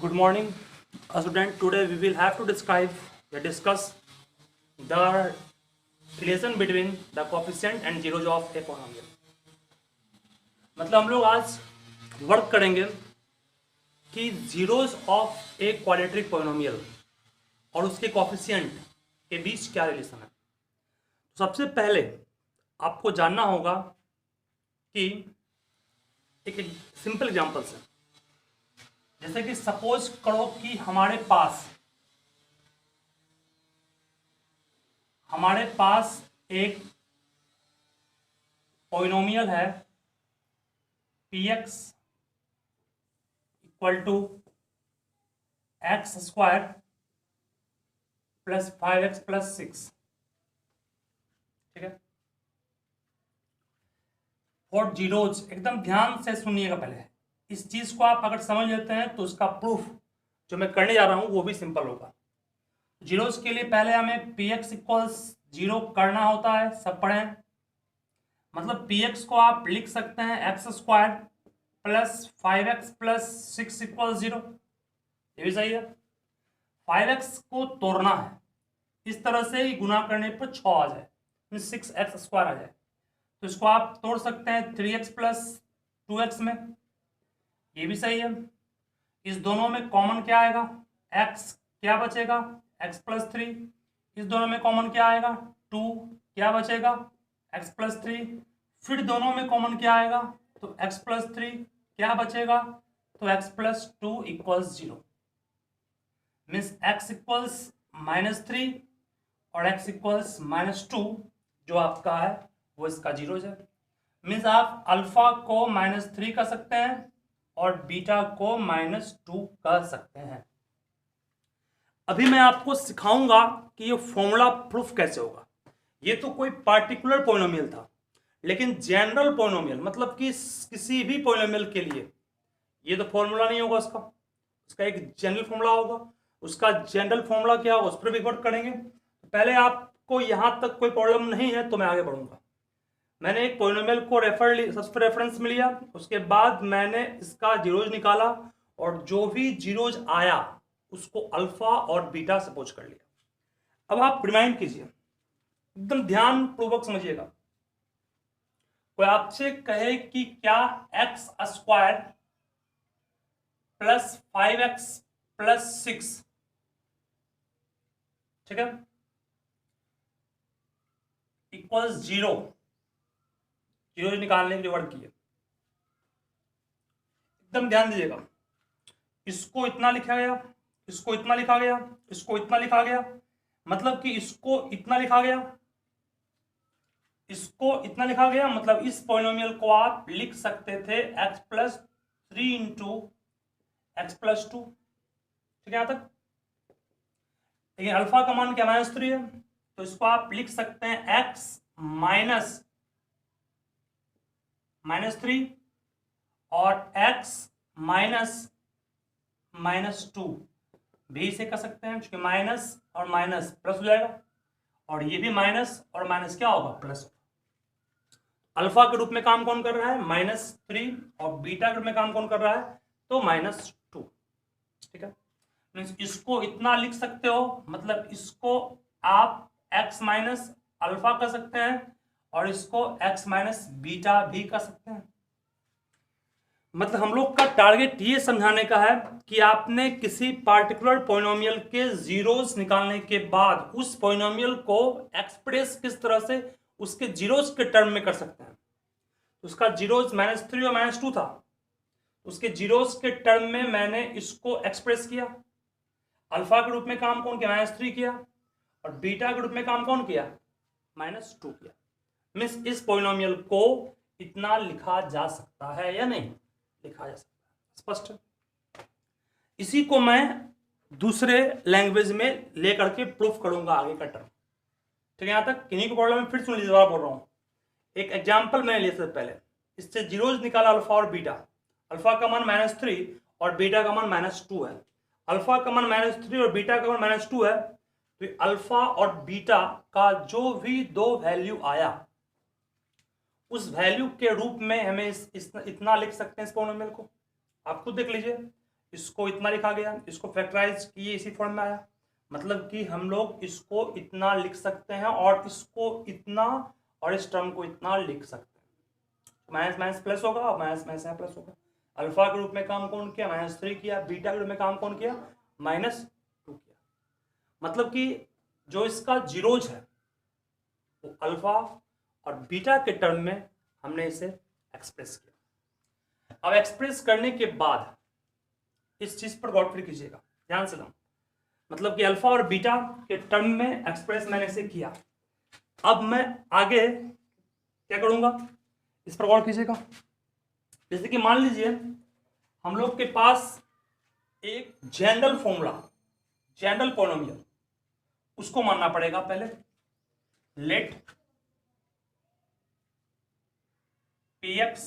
Good morning, student. Today we will have to discuss the relation between the coefficient and zeros of a polynomial. मतलब हम लोग आज work करेंगे कि zeros of a quadratic polynomial और उसके coefficient के बीच क्या रिलेशन है। तो सबसे पहले आपको जानना होगा कि एक सिंपल एग्जांपल से, जैसे कि सपोज करो कि हमारे पास एक पोलिनोमियल है px equal to x square plus 5x plus 6। ठीक है, फॉर जीरोज एकदम ध्यान से सुनिएगा। पहले इस चीज को आप अगर समझ लेते हैं तो उसका प्रूफ जो मैं करने जा रहा हूं वो भी सिंपल होगा। जीरोस के लिए पहले हमें px इक्वल्स 0 करना होता है, सब पढ़ें। मतलब px को आप लिख सकते हैं x square plus 5x plus 6 equal 0। ये भी सही है। 5x को तोड़ना है, इस तरह से ही गुना करने पर 6 आ जाए, 6x स्क्वायर आ जाए। तो इसको आप तोड़ सकते हैं 3x प्लस 2x में, ये भी सही है। इस दोनों में कॉमन क्या आएगा, x क्या बचेगा, x प्लस 3। इस दोनों में कॉमन क्या आएगा, 2 क्या बचेगा, x प्लस 3। फिर दोनों में कॉमन क्या आएगा, तो x प्लस 3 क्या बचेगा, तो x plus 2 equals 0। Means x equals -3 और x इक्वल्स -2 जो आपका है वो इसका जीरोज है। मीन्स आप अल्फा को -3 कर सकते हैं और बीटा को -2 कर सकते हैं। अभी मैं आपको सिखाऊंगा कि ये फॉर्मूला प्रूफ कैसे होगा। ये तो कोई पार्टिकुलर पोलिनोमियल था, लेकिन जनरल पोलिनोमियल मतलब कि किसी भी पोलिनोमियल के लिए ये तो फॉर्मूला नहीं होगा, उसका एक जनरल फॉर्मूला होगा। उसका जनरल फॉर्मूला क्या होगा उस पर भी वर्क करेंगे। पहले आपको यहां तक कोई प्रॉब्लम नहीं है तो मैं आगे बढ़ूंगा। मैंने एक पोलिनोमियल को सबसे रेफरेंस में लिया, उसके बाद मैंने इसका जीरोज निकाला और जो भी जीरोज आया उसको अल्फा और बीटा सपोज कर लिया। अब आप रिमाइंड कीजिए, एकदम ध्यान पूर्वक समझिएगा। कोई आपसे कहे कि क्या x square plus 5x plus 6, ठीक है, इक्वल्स 0, जीरो निकालने के लिए वर्क किए। एकदम ध्यान दीजिएगा, इसको इतना लिखा गया, इसको इतना लिखा गया, इसको इतना लिखा गया, मतलब कि इसको इतना लिखा गया, इसको इतना लिखा गया। मतलब इस पॉलिनोमियल को आप लिख सकते थे x plus 3 into x plus 2। ठीक है यहां तक। लेकिन अल्फा का मान क्या -3 है, तो इसको आप लिख सकते हैं x -3 और x -2 भी इसे कर सकते हैं, क्योंकि माइनस और माइनस प्लस हो जाएगा और ये भी माइनस और माइनस क्या होगा, प्लस। अल्फा के रूप में काम कौन कर रहा है, -3, और बीटा के रूप में काम कौन कर रहा है, तो -2। ठीक है, मीन्स इसको इतना लिख सकते हो, मतलब इसको आप x माइनस अल्फा कर सकते हैं और इसको x माइनस बीटा भी कर सकते हैं। मतलब हम लोग का टारगेट ये समझाने का है कि आपने किसी पार्टिकुलर पोलिनोमियल के जीरोस निकालने के बाद उस पोलिनोमियल को एक्सप्रेस किस तरह से उसके जीरोस के टर्म में कर सकते हैं। उसका जीरोस -3 और -2 था, उसके जीरोस के टर्म में मैंने इसको एक्सप्रेस किया। अल्फा के रूप में काम कौन किया, -3 किया, और बीटा के रूप में काम कौन किया, -2 किया। मीन्स इस पोलिनोमियल को इतना लिखा जा सकता है या नहीं, लिखा जा सकता है। स्पष्ट है। इसी को मैं दूसरे लैंग्वेज में लेकर के प्रूफ करूंगा आगे का टर्म। ठीक है, यहां तक किन्हीं को प्रॉब्लम है, फिर सुन लीजिए, दोबारा बोल रहा हूं। एक एग्जाम्पल मैंने लिया सबसे पहले, इससे जीरोज निकाला अल्फा और बीटा। अल्फा का मान -3 और बीटा का मान -2 है। अल्फा का मान -3 और बीटा का मान -2 है, तो अल्फा और बीटा का जो भी दो वैल्यू आया उस वैल्यू के रूप में हमें इतना लिख सकते हैं इस पोलिनोमियल को। आप खुद देख लीजिए, इसको इतना लिखा गया, इसको फैक्टराइज किए इसी फॉर्म में आया, मतलब कि हम लोग इसको इतना लिख सकते हैं और इसको इतना और इस टर्म को इतना लिख सकते हैं। माइनस माइनस प्लस होगा और माइनस माइनस यहाँ प्लस होगा। अल्फा के रूप में काम कौन किया, -3 किया। बीटा के रूप में काम कौन किया, -2 किया। मतलब कि जो इसका जीरोज है वो अल्फा और बीटा के टर्म में हमने इसे एक्सप्रेस किया। अब एक्सप्रेस करने के बाद इस चीज पर गौर फिर कीजिएगा, ध्यान से ना, मतलब कि अल्फा और बीटा के टर्म में एक्सप्रेस मैंने इसे किया। अब मैं आगे क्या करूंगा, इस पर गौर कीजिएगा। जैसे कि मान लीजिए हम लोग के पास एक जनरल फॉर्मूला, जनरल पॉलिनोमियल, उसको मानना पड़ेगा पहले। Let px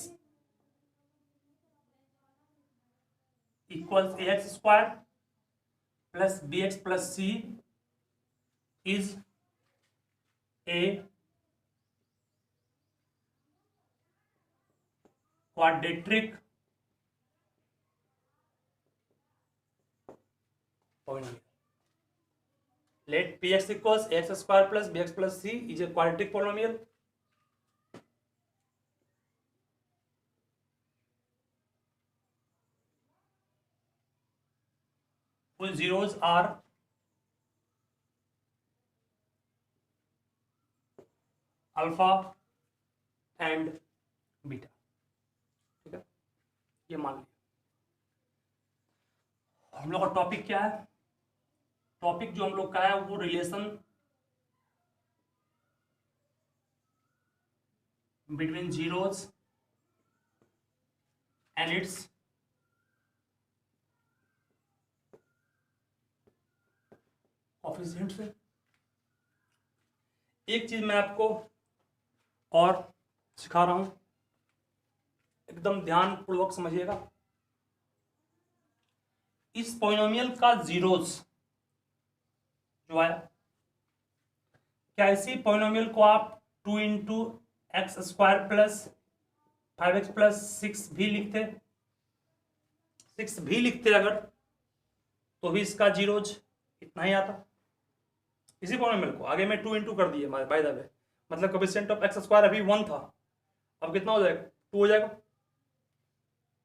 equals ax square plus bx plus c is a quadratic polynomial. Let px equals ax square plus bx plus c is a quadratic polynomial. Whose zeros are alpha and beta. ठीक है, ये मान लिया। हम लोग का topic क्या है, टॉपिक जो हम लोग का है वो relation between zeros and it's coefficients है। एक चीज मैं आपको और सिखा रहा हूं, एकदम ध्यान पूर्वक समझिएगा। इस पॉलिनोमियल का जीरोज जो आया, क्या इसी पॉलिनोमियल को आप 2 into x square plus 5x plus 6 भी लिखते अगर, तो भी इसका जीरोज इतना ही आता। इसी पॉलिनोमियल को आगे में 2 इंटू कर दिए बाय द वे, मतलब कोएफिशिएंट ऑफ एक्स स्क्वायर अभी 1 था, अब कितना हो जाएगा, 2 हो जाएगा,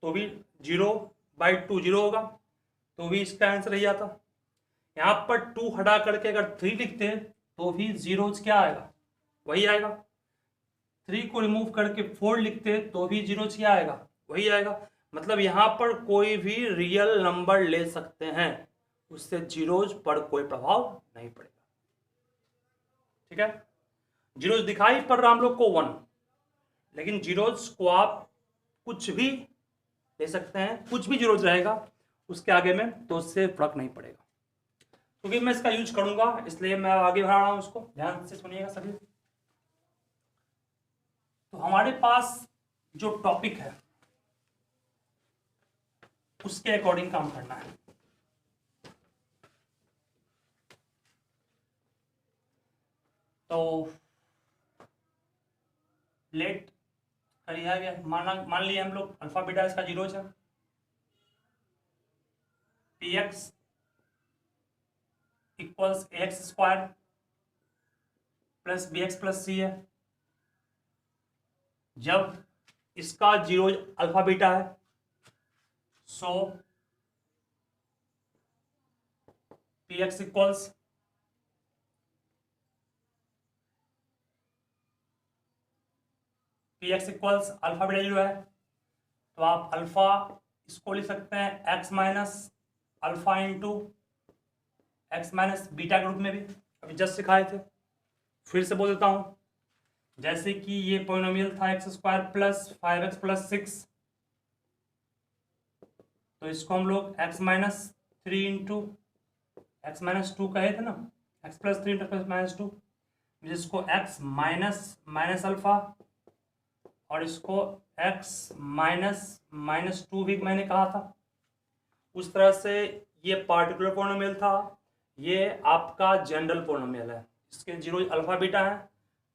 तो भी 0/2 0 होगा, तो भी इसका आंसर यही आता। यहाँ पर 2 हटा करके अगर 3 लिखते तो भी जीरोज क्या आएगा, वही आएगा। 3 को रिमूव करके 4 लिखते तो भी जीरोज क्या आएगा, वही आएगा। मतलब यहाँ पर कोई भी रियल नंबर ले सकते हैं, उससे जीरोज पर कोई प्रभाव नहीं पड़ेगा। ठीक है, जीरोज दिखाई पड़ रहा हम लोग को 1, लेकिन जीरोज को आप कुछ भी ले सकते हैं, कुछ भी जीरोज रहेगा उसके आगे में, तो उससे फर्क नहीं पड़ेगा। क्योंकि मैं इसका यूज करूंगा इसलिए मैं आगे बढ़ा रहा हूं, उसको ध्यान से सुनिएगा सभी। तो हमारे पास जो टॉपिक है उसके अकॉर्डिंग काम करना है। तो लेट करिए, मान लिया हम लोग अल्फा बीटा इसका जीरोज है, px equals x square plus bx plus c है। जब इसका जीरोज अल्फा बीटा है, सो px इक्वल्स अल्फा बीटा 0 है, तो आप अल्फा इसको लिख सकते हैं x minus alpha into x minus beta के रूप में भी, अभी जस्ट सिखाए थे। फिर से बोल देता हूं, जैसे कि ये पॉलिनोमियल था x square plus 5x plus 6, तो इसको हम लोग x minus 3 into x minus 2 कहे थे ना, x plus 3 into plus minus 2, जिसको x माइनस माइनस अल्फा और इसको x माइनस माइनस 2 भी मैंने कहा था। उस तरह से ये पार्टिकुलर पॉलिनोमियल था, ये आपका जनरल पॉलिनोमियल है, इसके जीरोज अल्फा बीटा है।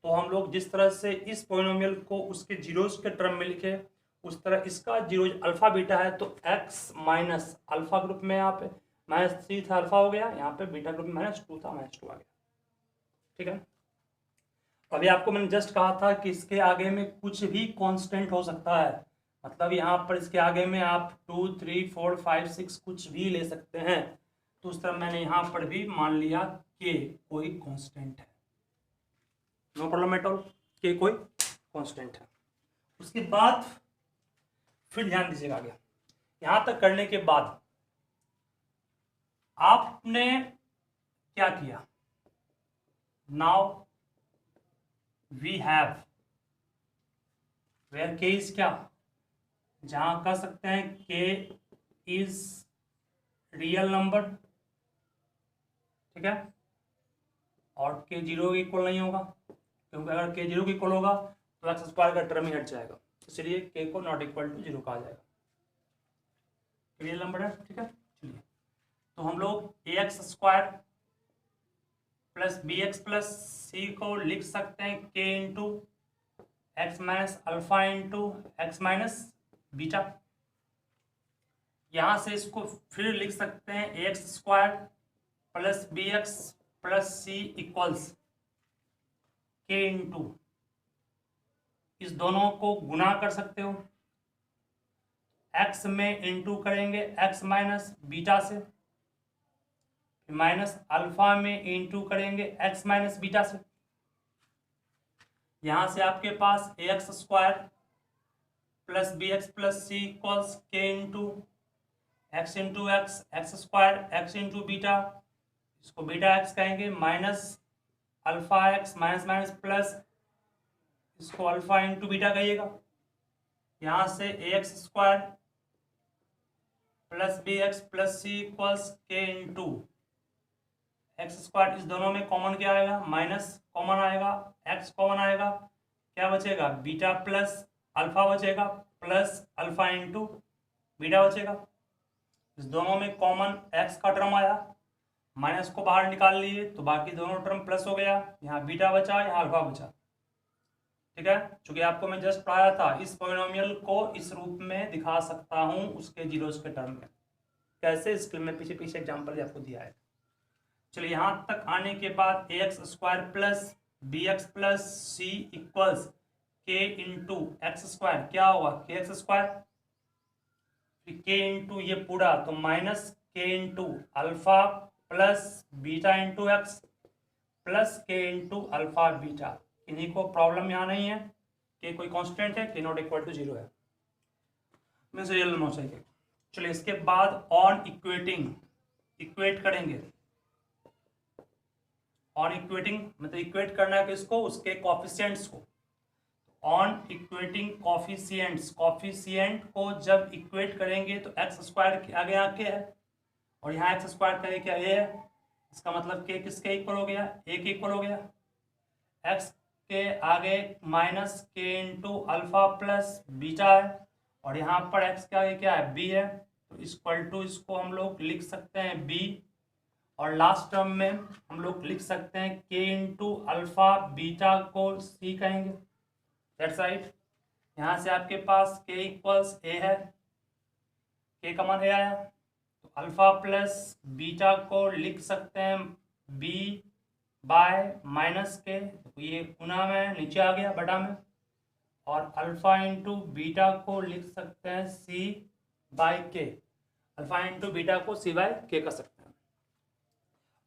तो हम लोग जिस तरह से इस पॉलिनोमियल को उसके जीरोज के टर्म में लिखे, उस तरह इसका जीरोज अल्फा बीटा है, तो एक्स माइनस अल्फा ग्रुप में यहाँ पे -3 था, अल्फा हो गया, यहाँ पे बीटा ग्रुप में -2 था, -2 आ गया। ठीक है, अभी आपको मैंने जस्ट कहा था कि इसके आगे में कुछ भी कांस्टेंट हो सकता है, मतलब यहाँ पर इसके आगे में आप 2, 3, 4, 5, 6 कुछ भी ले सकते हैं। तो उस तरह मैंने यहाँ पर भी मान लिया कि कोई कांस्टेंट है, नो प्रॉब्लम एट ऑल, कि कोई कांस्टेंट है। उसके बाद फिर ध्यान दीजिएगा आगे, यहाँ तक करने के बाद आपने क्या किया, नाउ वी हैव वेयर के इज क्या, जहां कह सकते हैं के इज रियल नंबर, ठीक है, और के जीरो के इक्वल नहीं होगा, क्योंकि अगर के जीरो के इक्वल होगा तो एक्स स्क्वायर का टर्म ही हट जाएगा, इसलिए के को नॉट इक्वल टू जीरो कहा जाएगा, रियल नंबर है। ठीक है, चलिए तो हम लोग a x square plus b x plus c को लिख सकते हैं k into x minus alpha into x minus beta. यहां से इसको फिर लिख सकते हैं a x square plus b x plus c equals k into, इस दोनों को गुना कर सकते हो, एक्स में इंटू करेंगे एक्स माइनस बीटा से, माइनस अल्फा में इंटू करेंगे एक्स माइनस बीटा से। यहां से आपके पास a x square plus b x plus c equals k into x into x, x square x into beta, इसको बीटा एक्स कहेंगे, minus alpha x minus minus plus, इसको alpha into beta कहिएगा। यहां से a x square plus b x plus c equals k into x square, इस दोनों में common क्या आएगा, माइनस कॉमन आएगा, एक्स कॉमन आएगा, क्या बचेगा, बीटा प्लस अल्फा बचेगा, प्लस अल्फा इंटू बीटा बचेगा। इस दोनों में कॉमन एक्स का टर्म आया, माइनस को बाहर निकाल लिए तो बाकी दोनों टर्म प्लस हो गया, यहाँ बीटा बचा, यहाँ अल्फा बचा। ठीक है, चूंकि आपको मैं जस्ट पढ़ाया था, इस पॉलिनोमियल को इस रूप में दिखा सकता हूं उसके जीरोस के टर्म में, कैसे, इसके में पीछे पीछे एग्जाम्पल आपको दिया है। चलिए यहां तक आने के बाद a x square plus b x plus c equals k into x square, क्या होगा, के एक्स स्क्वायर, के इंटू ये पूरा तो माइनस के into alpha plus beta into x plus के इंटू अल्फा बीटा। इन्हीं को प्रॉब्लम यहाँ नहीं है कि कोई कांस्टेंट है, के नॉट इक्वल टू जीरो है, मीन्स रियल नंबर चाहिए। चलिए इसके बाद ऑन इक्वेटिंग, इक्वेट करेंगे, ऑन इक्वेटिंग मतलब इक्वेट करना है किसको, उसके कॉफिशिएंट्स को। ऑन इक्वेटिंग कॉफिशिएंट्स, कॉफिशिएंट को जब इक्वेट करेंगे तो एक्स स्क्वायर के आगे यहाँ के है और यहाँ एक्स स्क्वायर का क्या ए है, इसका मतलब के किसके इक्वल हो गया, ए के इक्वल हो गया। एक्स के आगे माइनस के इंटू अल्फा प्लस बीटा है और यहाँ पर एक्स के आगे क्या है, बी है, तो इक्वल टू इसको हम लोग लिख सकते हैं बी, और लास्ट टर्म में हम लोग लिख सकते हैं के इंटू अल्फा बीटा को सी कहेंगे, दैट्स राइट। यहाँ से आपके पास के इक्वल्स ए है, के का मान ए आया, तो अल्फा प्लस बीटा को लिख सकते हैं बी बाय माइनस के, तो ये गुना में नीचे आ गया बटा में, और अल्फा इंटू बीटा को लिख सकते हैं सी बाय के, अल्फा इंटू बीटा को सी बाय के कर सकते हैं।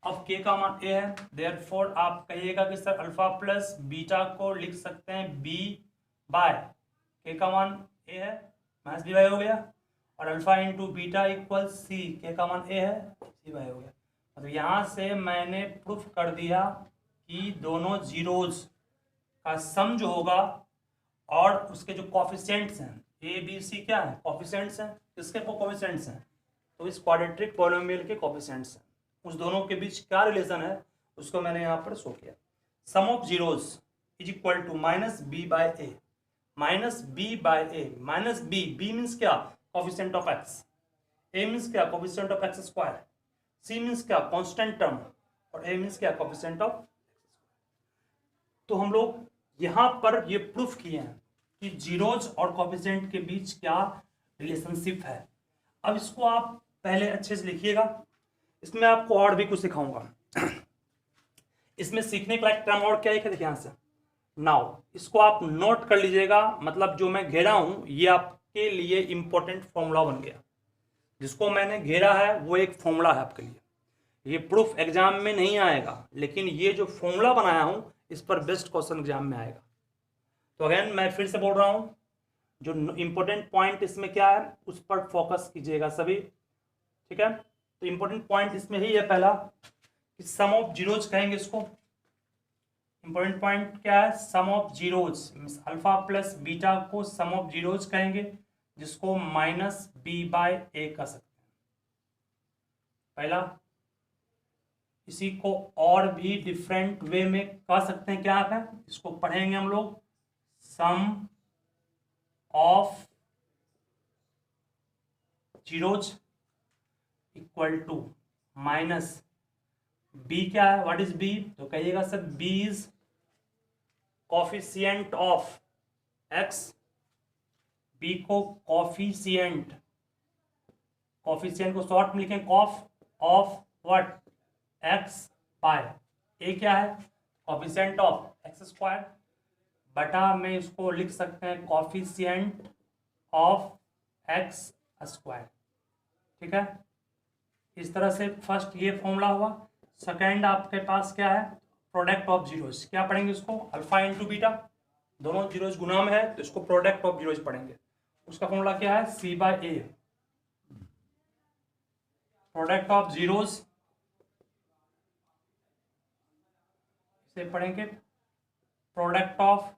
अब के का मान ए है, देयरफॉर आप कहिएगा कि सर अल्फा प्लस बीटा को लिख सकते हैं बी बाय, के का मान ए है, माइनस बी बाय हो गया, और alpha into beta equal C, के का मान ए है, सी बाय हो गया। तो यहाँ से मैंने प्रूफ कर दिया कि दोनों जीरोज का सम जो होगा और उसके जो कॉफिशिएंट्स हैं, ए बी सी क्या है, कॉफिशिएंट्स हैं, किसके कॉफिशिएंट्स हैं, तो इस क्वाड्रेटिक पॉलिनोमियल के कॉफिशिएंट्स हैं, उस दोनों के बीच क्या रिलेशन है उसको मैंने यहाँ पर शो किया। Sum of zeros is equal to minus b by a, minus b by a, minus b, b means क्या, coefficient of x, a means क्या, coefficient of x square, c means क्या, constant term, और a means क्या, coefficient of. तो हम लोग यहां पर ये प्रूफ किए हैं कि जीरोज और कोफिशिएंट के बीच क्या रिलेशनशिप है। अब इसको आप पहले अच्छे से लिखिएगा, इसमें आपको और भी कुछ सिखाऊंगा। इसमें सीखने का एक टर्म और क्या है, देखिए यहाँ से नाउ, इसको आप नोट कर लीजिएगा। मतलब जो मैं घेरा हूं ये आपके लिए इंपॉर्टेंट फॉर्मूला बन गया। जिसको मैंने घेरा है वो एक फॉर्मूला है आपके लिए। ये प्रूफ एग्जाम में नहीं आएगा, लेकिन ये जो फॉर्मूला बनाया हूं इस पर बेस्ट क्वेश्चन एग्जाम में आएगा। तो अगेन मैं फिर से बोल रहा हूं, जो इंपॉर्टेंट पॉइंट इसमें क्या है उस पर फोकस कीजिएगा सभी, ठीक है। तो इंपॉर्टेंट पॉइंट इसमें ही है पहला कि सम ऑफ जीरोज कहेंगे इसको। इंपॉर्टेंट पॉइंट क्या है, sum of zeros, alpha plus beta को सम ऑफ जीरोज कहेंगे, जिसको माइनस बी बाय ए कर सकते हैं पहला। इसी को और भी डिफरेंट वे में कह सकते हैं, क्या है इसको पढ़ेंगे हम लोग, sum of zeros equal to minus b. क्या है, व्हाट इज बी, तो कहिएगा sir b is coefficient of x. B को कोफिशिएंट को शॉर्ट में लिखें coeff of what, x by a. क्या है, कोफिशिएंट ऑफ एक्स स्क्वायर बटा में इसको लिख सकते हैं कोफिशिएंट ऑफ एक्स स्क्वायर, ठीक है। इस तरह से फर्स्ट ये फॉर्मूला हुआ। सेकेंड आपके पास क्या है, प्रोडक्ट ऑफ जीरोज। क्या पढ़ेंगे इसको, अल्फा इंटू बीटा, दोनों जीरोज गुना में है तो इसको प्रोडक्ट ऑफ जीरोज पढ़ेंगे। उसका फॉर्मूला क्या है, C by A. Product of zeros से पढ़ेंगे प्रोडक्ट ऑफ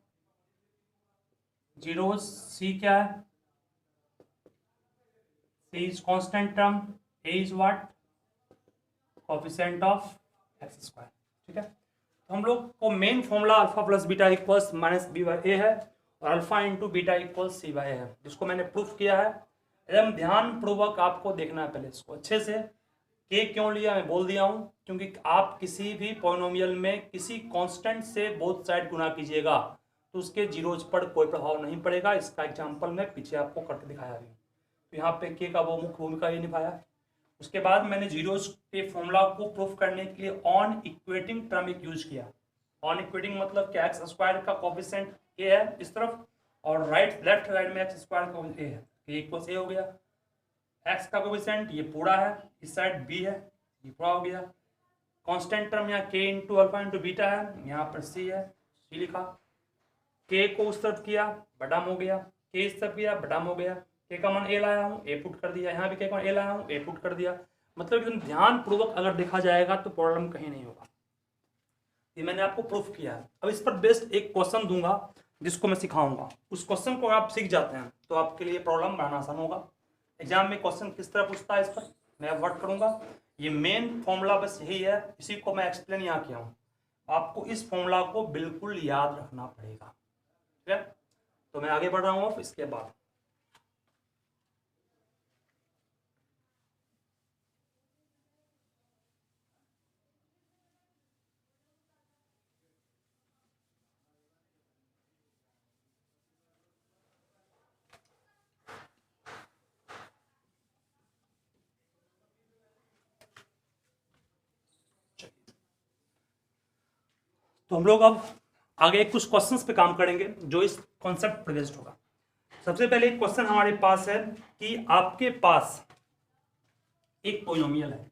जीरोज, सी क्या है, C is constant term, A is what, coefficient of x square, ठीक है। तो हम लोग को main formula alpha plus beta equals minus B by A है और alpha into beta equals C by A है, जिसको मैंने प्रूफ किया है। एकदम ध्यान पूर्वक आपको देखना है पहले इसको अच्छे से। के क्यों लिया मैं बोल दिया हूँ, क्योंकि आप किसी भी पॉलिनोमियल में किसी कांस्टेंट से बोथ साइड गुना कीजिएगा तो उसके जीरोज पर कोई प्रभाव नहीं पड़ेगा। इसका एग्जाम्पल मैं पीछे आपको करके दिखाया भी। तो यहाँ पे के का वो मुख्य भूमिका ये निभाया। उसके बाद मैंने जीरोज के फॉर्मूला को प्रूफ करने के लिए ऑन इक्वेटिंग टर्म एक यूज किया। ऑन इक्वेटिंग मतलब क्या, एक्स स्क्वायर का कोफिशिएंट ए है इस तरफ और राइट लेफ्ट साइड में एक्स स्क्वायर का ए है, ए इक्वल्स ए हो गया। एक्स का कोफिशिएंट ये पूरा है, इस साइड बी है, ये पूरा हो गया। कांस्टेंट टर्म यहाँ के इंटू अल्फा इंटू बीटा है, यहाँ पर सी है, सी लिखा। के को उस तरफ किया बटाम हो गया, के इस तरफ किया बटाम हो गया। के का मान ए लाया हूँ, ए पुट कर दिया, यहाँ भी के का मान ए लाया हूँ, ए पुट कर दिया। मतलब एकदम ध्यान पूर्वक अगर देखा जाएगा तो प्रॉब्लम कहीं नहीं होगा। ये मैंने आपको प्रूफ किया है। अब इस पर बेस्ड एक क्वेश्चन दूंगा जिसको मैं सिखाऊंगा। उस क्वेश्चन को आप सीख जाते हैं तो आपके लिए प्रॉब्लम बनाना आसान होगा। एग्जाम में क्वेश्चन किस तरह पूछता है इस पर मैं वर्क करूंगा। ये मेन फॉर्मूला बस यही है, इसी को मैं एक्सप्लेन यहाँ किया हूँ। आपको इस फॉर्मूला को बिल्कुल याद रखना पड़ेगा, ठीक है। तो मैं आगे बढ़ रहा हूँ। इसके बाद तो हम लोग अब आगे कुछ क्वेश्चंस पे काम करेंगे जो इस कॉन्सेप्ट पर बेस्ड होगा। सबसे पहले एक क्वेश्चन हमारे पास है कि आपके पास एक पॉलिनोमियल है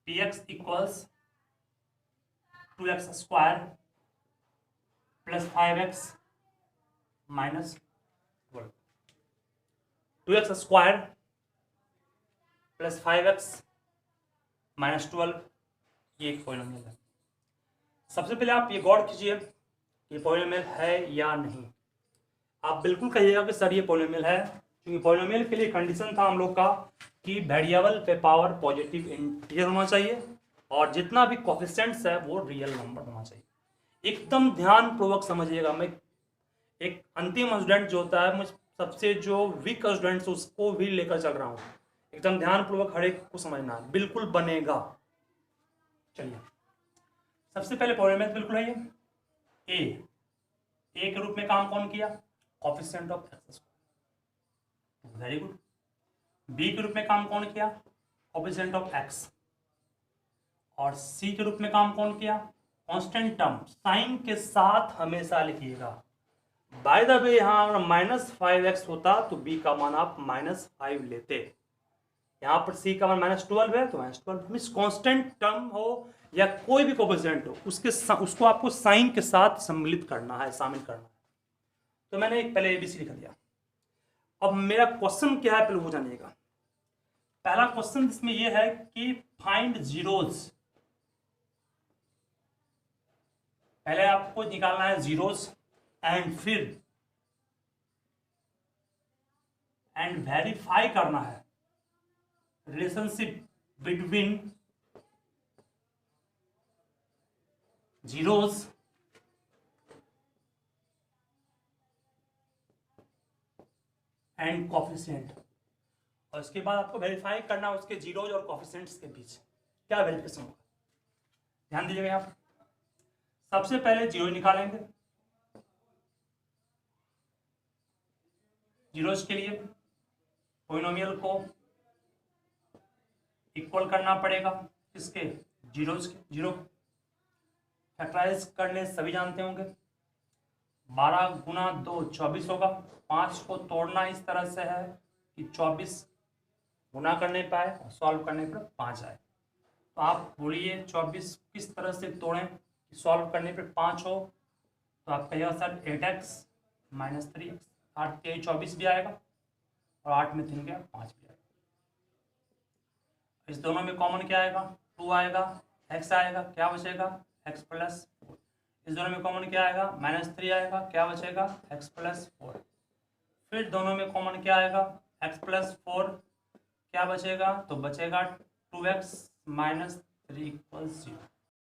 px equals 2x square plus 5x minus 12, 2x square plus 5x minus 12, ये एक पॉलिनोमियल है। सबसे पहले आप ये गौर कीजिए ये पॉलिनोमियल है या नहीं। आप बिल्कुल कहिएगा कि सर ये पॉलिनोमियल है, क्योंकि पॉलिनोमियल के लिए कंडीशन था हम लोग का कि वेरिएबल पे पावर पॉजिटिव इंटीजर होना चाहिए और जितना भी कोफिशिएंट्स है वो रियल नंबर होना चाहिए। एकदम ध्यान पूर्वक समझिएगा। मैं एक अंतिम स्टूडेंट जो होता है, मुझ सबसे जो वीक स्टूडेंट्स उसको भी लेकर चल रहा हूँ। एकदम ध्यान पूर्वक हर एक को समझना, बिल्कुल बनेगा। चलिए सबसे पहले पॉलिनोमियल बिल्कुल है ये a ए के रूप में काम कौन किया, coefficient of x square, very good. B के रूप में काम कौन किया, कोफिशिएंट ऑफ एक्स, और सी के रूप में काम कौन किया, कांस्टेंट टर्म। साइन के साथ हमेशा लिखिएगा। बाय द वे यहाँ अगर -5x होता तो b का मान आप -5 लेते, यहाँ पर c का मान -12 है तो -12 मीन्स कांस्टेंट टर्म हो या कोई भी कोफिशिएंट हो उसको आपको साइन के साथ सम्मिलित करना है, शामिल करना है। तो मैंने एक पहले ABC लिख दिया। अब मेरा क्वेश्चन क्या है पहले वो जानिएगा। पहला क्वेश्चन इसमें यह है कि फाइंड जीरोज। पहले आपको निकालना है जीरोज एंड फिर वेरीफाई करना है relationship between zeros and coefficient, और इसके बाद आपको वेरीफाई करना उसके जीरोज और कोफिशिएंट्स के बीच क्या वेरिफिकेशन होगा। ध्यान दीजिएगा यहाँ पर सबसे पहले जीरो निकालेंगे। जीरोज के लिए पॉलिनोमियल को इक्वल करना पड़ेगा किसके, जीरोज के। जीरो फैक्टराइज करने सभी जानते होंगे, 12 गुना 2 24 होगा। 5 को तोड़ना इस तरह से है कि 24 गुना करने पाए और सॉल्व करने पर 5 आए। तो आप बोलिए 24 किस तरह से तोड़ें कि सॉल्व करने पर 5 हो, तो आप कहिएगा सर 8x - 3x, 8 के 24 भी आएगा और 8 में 3 गया 5 भी आएगा। इस दोनों में कॉमन क्या आएगा, 2 आएगा, x आएगा, क्या बचेगा x + 4। इस दोनों में कॉमन क्या आएगा, -3 आएगा, क्या बचेगा x + 4। फिर दोनों में कॉमन क्या आएगा, x + 4, क्या बचेगा, तो बचेगा 2x - 3 = 0।